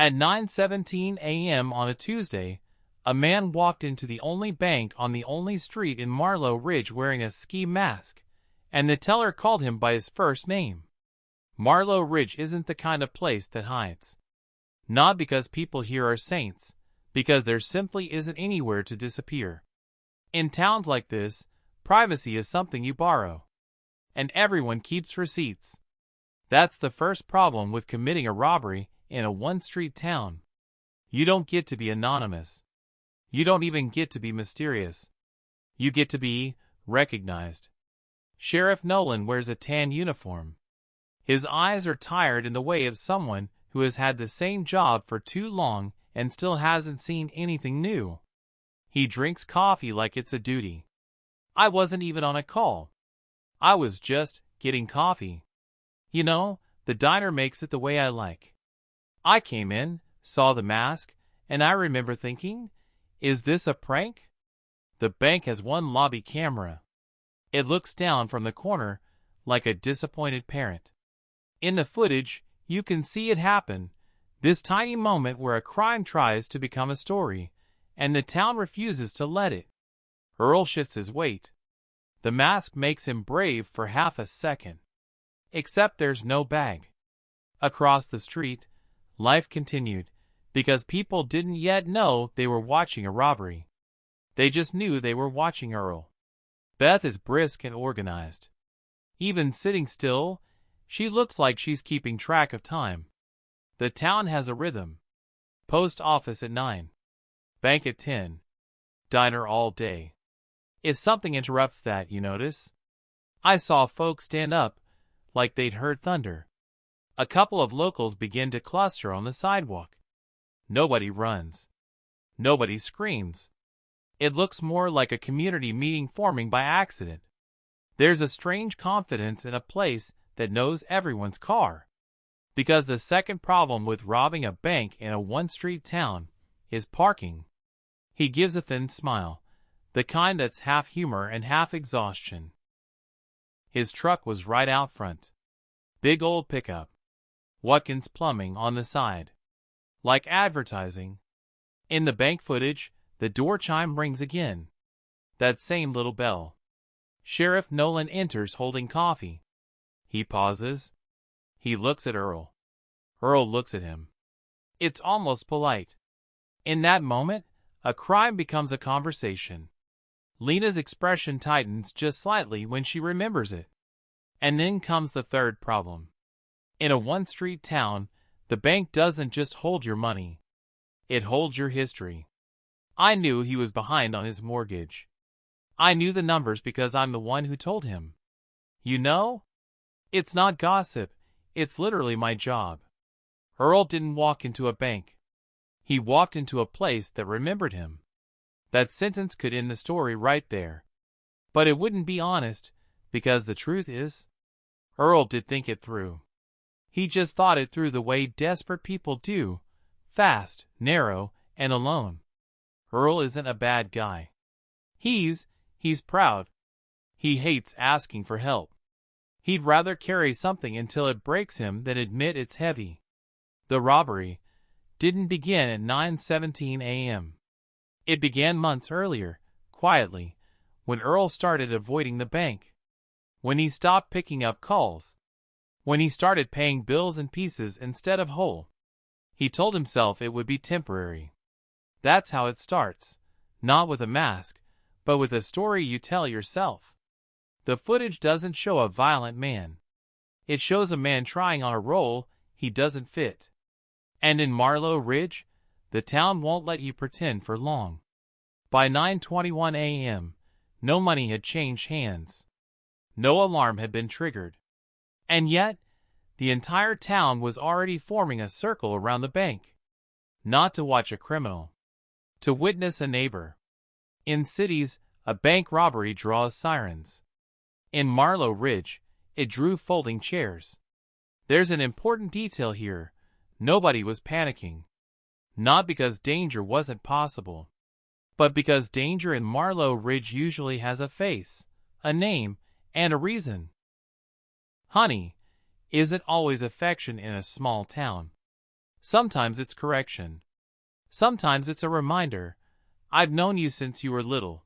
At 9:17 a.m. on a Tuesday, a man walked into the only bank on the only street in Marlow Ridge wearing a ski mask, and the teller called him by his first name. Marlow Ridge isn't the kind of place that hides. Not because people here are saints, because there simply isn't anywhere to disappear. In towns like this, privacy is something you borrow. And everyone keeps receipts. That's the first problem with committing a robbery in a one-street town. You don't get to be anonymous. You don't even get to be mysterious. You get to be recognized. Sheriff Nolan wears a tan uniform. His eyes are tired in the way of someone who has had the same job for too long and still hasn't seen anything new. He drinks coffee like it's a duty. I wasn't even on a call. I was just getting coffee. You know, the diner makes it the way I like. I came in, saw the mask, and I remember thinking, is this a prank? The bank has one lobby camera. It looks down from the corner like a disappointed parent. In the footage, you can see it happen, this tiny moment where a crime tries to become a story, and the town refuses to let it. Earl shifts his weight. The mask makes him brave for half a second. Except there's no bag. Across the street, life continued, because people didn't yet know they were watching a robbery. They just knew they were watching Earl. Beth is brisk and organized. Even sitting still, she looks like she's keeping track of time. The town has a rhythm. Post office at 9. Bank at 10. Diner all day. If something interrupts that, you notice? I saw folks stand up, like they'd heard thunder. A couple of locals begin to cluster on the sidewalk. Nobody runs. Nobody screams. It looks more like a community meeting forming by accident. There's a strange confidence in a place that knows everyone's car. Because the second problem with robbing a bank in a one-street town is parking. He gives a thin smile, the kind that's half humor and half exhaustion. His truck was right out front. Big old pickup. Watkins Plumbing on the side. Like advertising. In the bank footage, the door chime rings again. That same little bell. Sheriff Nolan enters holding coffee. He pauses. He looks at Earl. Earl looks at him. It's almost polite. In that moment, a crime becomes a conversation. Lena's expression tightens just slightly when she remembers it. And then comes the third problem. In a one-street town, the bank doesn't just hold your money. It holds your history. I knew he was behind on his mortgage. I knew the numbers because I'm the one who told him. You know? It's not gossip, it's literally my job. Earl didn't walk into a bank. He walked into a place that remembered him. That sentence could end the story right there. But it wouldn't be honest, because the truth is, Earl did think it through. He just thought it through the way desperate people do, fast, narrow, and alone. Earl isn't a bad guy. He's proud. He hates asking for help. He'd rather carry something until it breaks him than admit it's heavy. The robbery didn't begin at 9:17 a.m. It began months earlier, quietly, when Earl started avoiding the bank. When he stopped picking up calls. When he started paying bills in pieces instead of whole. He told himself it would be temporary. That's how it starts, not with a mask, but with a story you tell yourself. The footage doesn't show a violent man. It shows a man trying on a role he doesn't fit. And in Marlow Ridge, the town won't let you pretend for long. By 9:21 a.m., no money had changed hands. No alarm had been triggered. And yet, the entire town was already forming a circle around the bank. Not to watch a criminal. To witness a neighbor. In cities, a bank robbery draws sirens. In Marlow Ridge, it drew folding chairs. There's an important detail here. Nobody was panicking. Not because danger wasn't possible, but because danger in Marlow Ridge usually has a face, a name, and a reason. Honey isn't always affection in a small town. Sometimes it's correction. Sometimes it's a reminder. I've known you since you were little.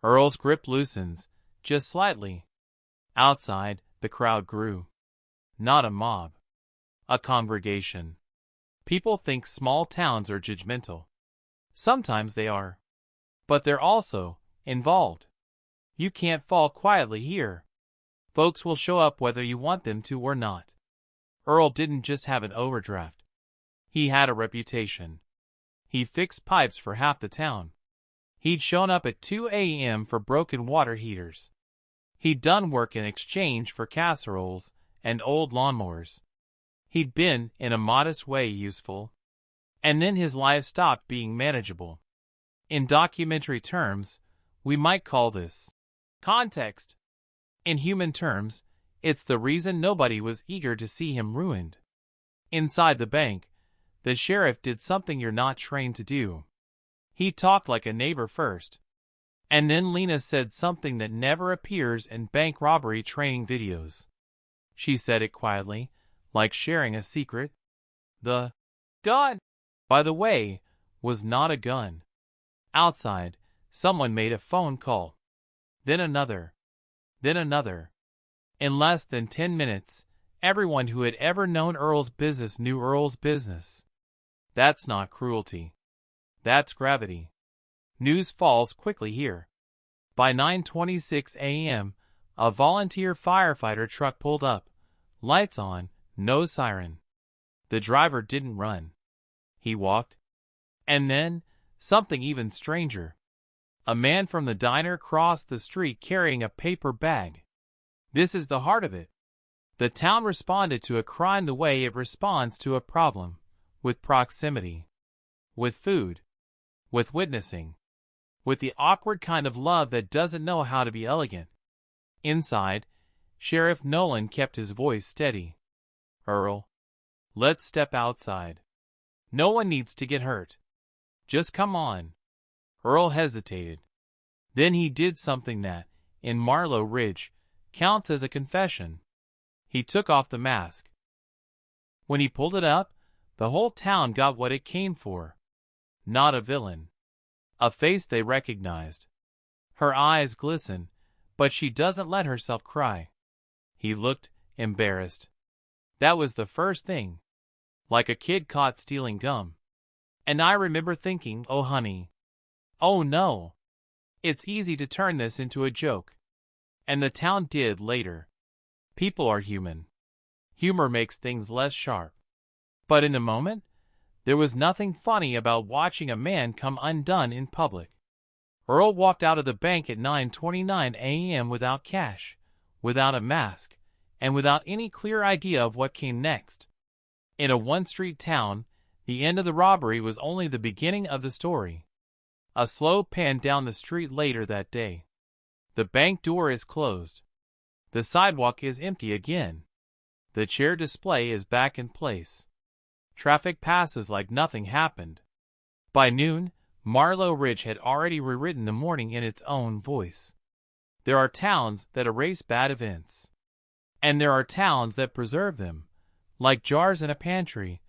Earl's grip loosens, just slightly. Outside, the crowd grew. Not a mob. A congregation. People think small towns are judgmental. Sometimes they are. But they're also involved. You can't fall quietly here. Folks will show up whether you want them to or not. Earl didn't just have an overdraft. He had a reputation. He fixed pipes for half the town. He'd shown up at 2 a.m. for broken water heaters. He'd done work in exchange for casseroles and old lawnmowers. He'd been, in a modest way, useful. And then his life stopped being manageable. In documentary terms, we might call this context. In human terms, it's the reason nobody was eager to see him ruined. Inside the bank, the sheriff did something you're not trained to do. He talked like a neighbor first. And then Lena said something that never appears in bank robbery training videos. She said it quietly, like sharing a secret. The gun, by the way, was not a gun. Outside, someone made a phone call. Then another. Then another. In less than 10 minutes, everyone who had ever known Earl's business knew Earl's business. That's not cruelty. That's gravity. News falls quickly here. By 9:26 a.m., a volunteer firefighter truck pulled up. Lights on, no siren. The driver didn't run. He walked. And then, something even stranger. A man from the diner crossed the street carrying a paper bag. This is the heart of it. The town responded to a crime the way it responds to a problem, with proximity, with food, with witnessing, with the awkward kind of love that doesn't know how to be elegant. Inside, Sheriff Nolan kept his voice steady. Earl, let's step outside. No one needs to get hurt. Just come on. Earl hesitated. Then he did something that, in Marlow Ridge, counts as a confession. He took off the mask. When he pulled it up, the whole town got what it came for. Not a villain. A face they recognized. Her eyes glisten, but she doesn't let herself cry. He looked embarrassed. That was the first thing. Like a kid caught stealing gum. And I remember thinking, oh honey. Oh no. It's easy to turn this into a joke. And the town did later. People are human. Humor makes things less sharp. But in the moment, there was nothing funny about watching a man come undone in public. Earl walked out of the bank at 9:29 a.m. without cash, without a mask, and without any clear idea of what came next. In a one-street town, the end of the robbery was only the beginning of the story. A slow pan down the street later that day. The bank door is closed. The sidewalk is empty again. The chair display is back in place. Traffic passes like nothing happened. By noon, Marlow Ridge had already rewritten the morning in its own voice. There are towns that erase bad events. And there are towns that preserve them, like jars in a pantry,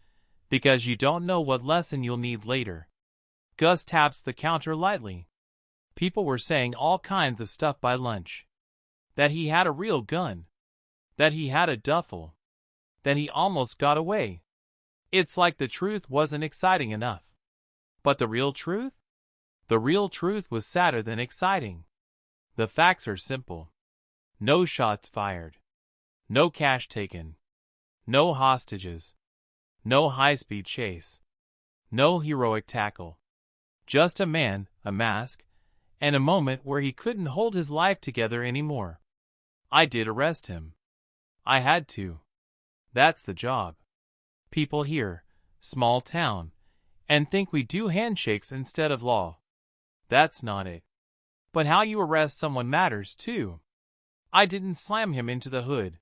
because you don't know what lesson you'll need later. Gus taps the counter lightly. People were saying all kinds of stuff by lunch. That he had a real gun. That he had a duffel. That he almost got away. It's like the truth wasn't exciting enough. But the real truth? The real truth was sadder than exciting. The facts are simple. No shots fired. No cash taken. No hostages. No high-speed chase. No heroic tackle. Just a man, a mask, and a moment where he couldn't hold his life together anymore. I did arrest him. I had to. That's the job. People here, small town, and think we do handshakes instead of law. That's not it. But how you arrest someone matters too. I didn't slam him into the hood.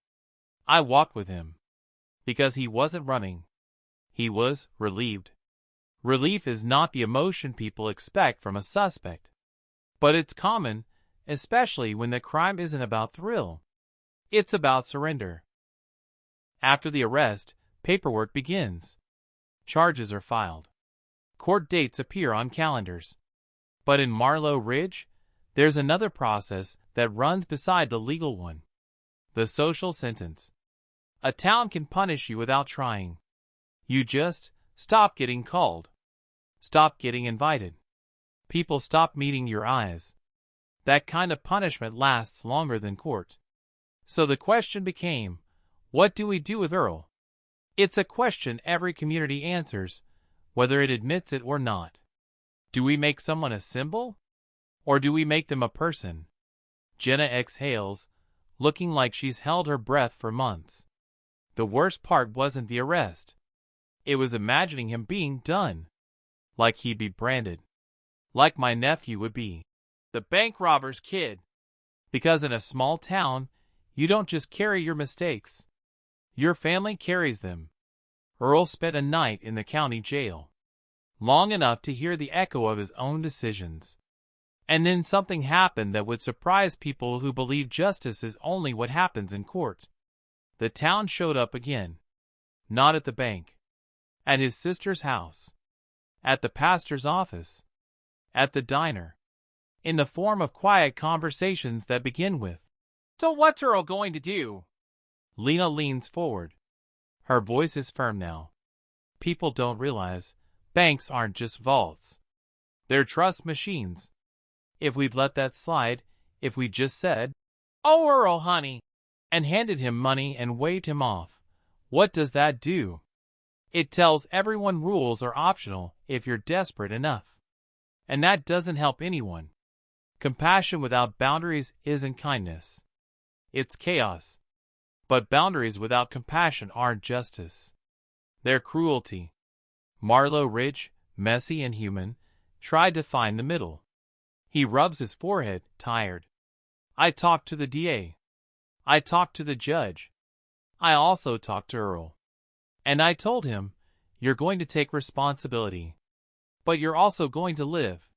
I walked with him. Because he wasn't running. He was relieved. Relief is not the emotion people expect from a suspect. But it's common, especially when the crime isn't about thrill. It's about surrender. After the arrest, paperwork begins. charges are filed. Court dates appear on calendars. But in Marlow Ridge, there's another process that runs beside the legal one. The social sentence. A town can punish you without trying. You just stop getting called. Stop getting invited. People stop meeting your eyes. That kind of punishment lasts longer than court. So the question became, what do we do with Earl? It's a question every community answers, whether it admits it or not. Do we make someone a symbol? Or do we make them a person? Jenna exhales, looking like she's held her breath for months. The worst part wasn't the arrest. It was imagining him being done. Like he'd be branded. Like my nephew would be. The bank robber's kid. Because in a small town, you don't just carry your mistakes. Your family carries them. Earl spent a night in the county jail. Long enough to hear the echo of his own decisions. And then something happened that would surprise people who believe justice is only what happens in court. The town showed up again. Not at the bank. At his sister's house. At the pastor's office. At the diner. In the form of quiet conversations that begin with, "So what's Earl going to do?" Lena leans forward. Her voice is firm now. People don't realize banks aren't just vaults. They're trust machines. If we'd let that slide, if we just said, "Oh, Earl, honey," and handed him money and waved him off, what does that do? It tells everyone rules are optional if you're desperate enough. And that doesn't help anyone. Compassion without boundaries isn't kindness. It's chaos. But boundaries without compassion aren't justice. They're cruelty. Marlow Ridge, messy and human, tried to find the middle. He rubs his forehead, tired. I talked to the DA. I talked to the judge. I also talked to Earl. And I told him, you're going to take responsibility. But you're also going to live.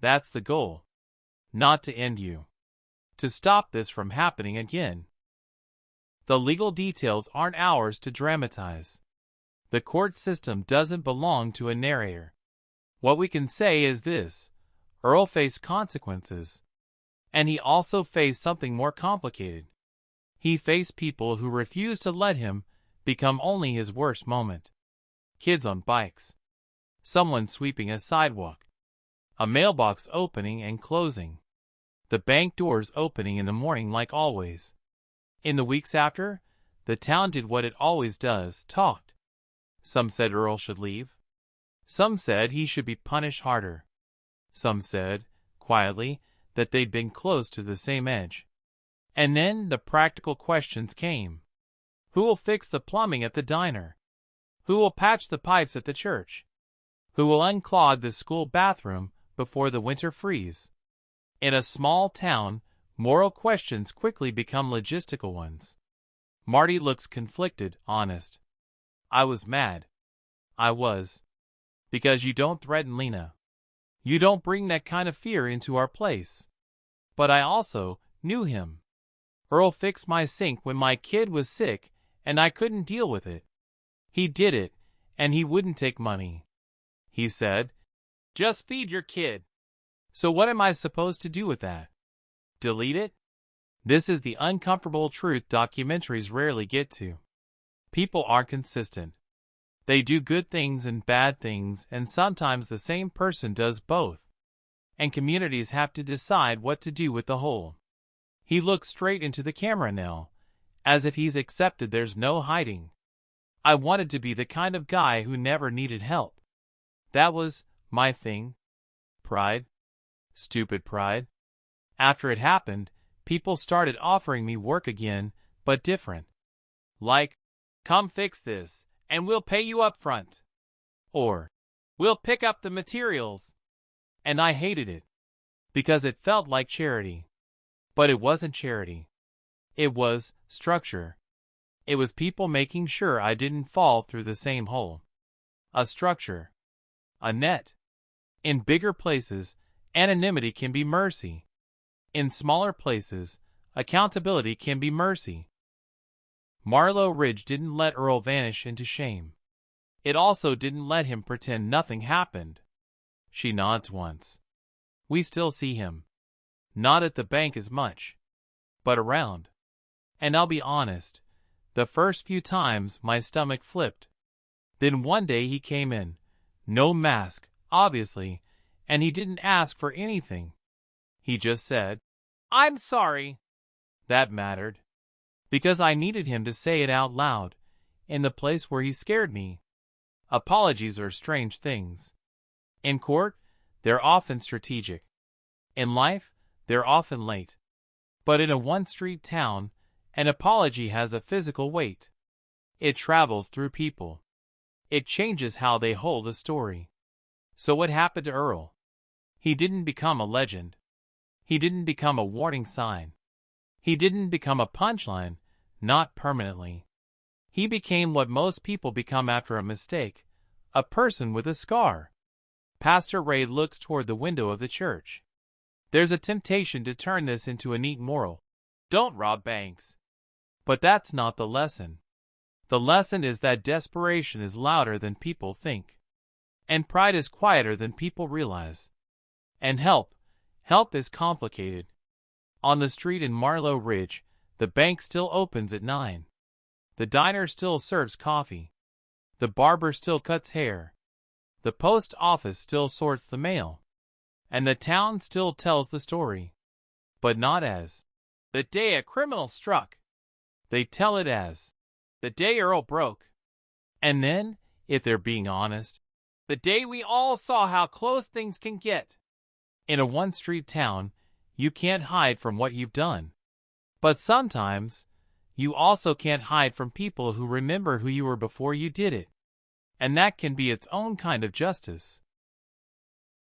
That's the goal. Not to end you. To stop this from happening again. The legal details aren't ours to dramatize. The court system doesn't belong to a narrator. What we can say is this: Earl faced consequences. And he also faced something more complicated. He faced people who refused to let him become only his worst moment. Kids on bikes. Someone sweeping a sidewalk. A mailbox opening and closing. The bank doors opening in the morning like always. In the weeks after, the town did what it always does, talked. Some said Earl should leave. Some said he should be punished harder. Some said, quietly, that they'd been close to the same edge. And then the practical questions came. Who will fix the plumbing at the diner? Who will patch the pipes at the church? Who will unclog the school bathroom before the winter freeze? In a small town, moral questions quickly become logistical ones. Marty looks conflicted, honest. I was mad. I was. Because you don't threaten Lena. You don't bring that kind of fear into our place. But I also knew him. Earl fixed my sink when my kid was sick and I couldn't deal with it. He did it, and he wouldn't take money. He said, just feed your kid. So what am I supposed to do with that? Delete it? This is the uncomfortable truth documentaries rarely get to. People are consistent. They do good things and bad things, and sometimes the same person does both. And communities have to decide what to do with the whole. He looks straight into the camera now, as if he's accepted there's no hiding. I wanted to be the kind of guy who never needed help. That was my thing. Pride. Stupid pride. After it happened, people started offering me work again, but different. Like, come fix this, and we'll pay you up front. Or, we'll pick up the materials. And I hated it. Because it felt like charity. But it wasn't charity. It was structure. It was people making sure I didn't fall through the same hole. A structure. A net. In bigger places, anonymity can be mercy. In smaller places, accountability can be mercy. Marlow Ridge didn't let Earl vanish into shame. It also didn't let him pretend nothing happened. She nods once. We still see him. Not at the bank as much, but around. And I'll be honest, the first few times my stomach flipped. Then one day he came in. No mask, obviously, and he didn't ask for anything. He just said, "I'm sorry." That mattered. Because I needed him to say it out loud, in the place where he scared me. Apologies are strange things. In court, they're often strategic. In life, they're often late. But in a one-street town, an apology has a physical weight. It travels through people. It changes how they hold a story. So what happened to Earl? He didn't become a legend. He didn't become a warning sign. He didn't become a punchline, not permanently. He became what most people become after a mistake, a person with a scar. Pastor Ray looks toward the window of the church. There's a temptation to turn this into a neat moral. Don't rob banks. But that's not the lesson. The lesson is that desperation is louder than people think. And pride is quieter than people realize. And help is complicated. On the street in Marlow Ridge, the bank still opens at 9. The diner still serves coffee. The barber still cuts hair. The post office still sorts the mail. And the town still tells the story. But not as the day a criminal struck. They tell it as the day Earl broke. And then, if they're being honest, the day we all saw how close things can get. In a one-street town, you can't hide from what you've done. But sometimes, you also can't hide from people who remember who you were before you did it. And that can be its own kind of justice.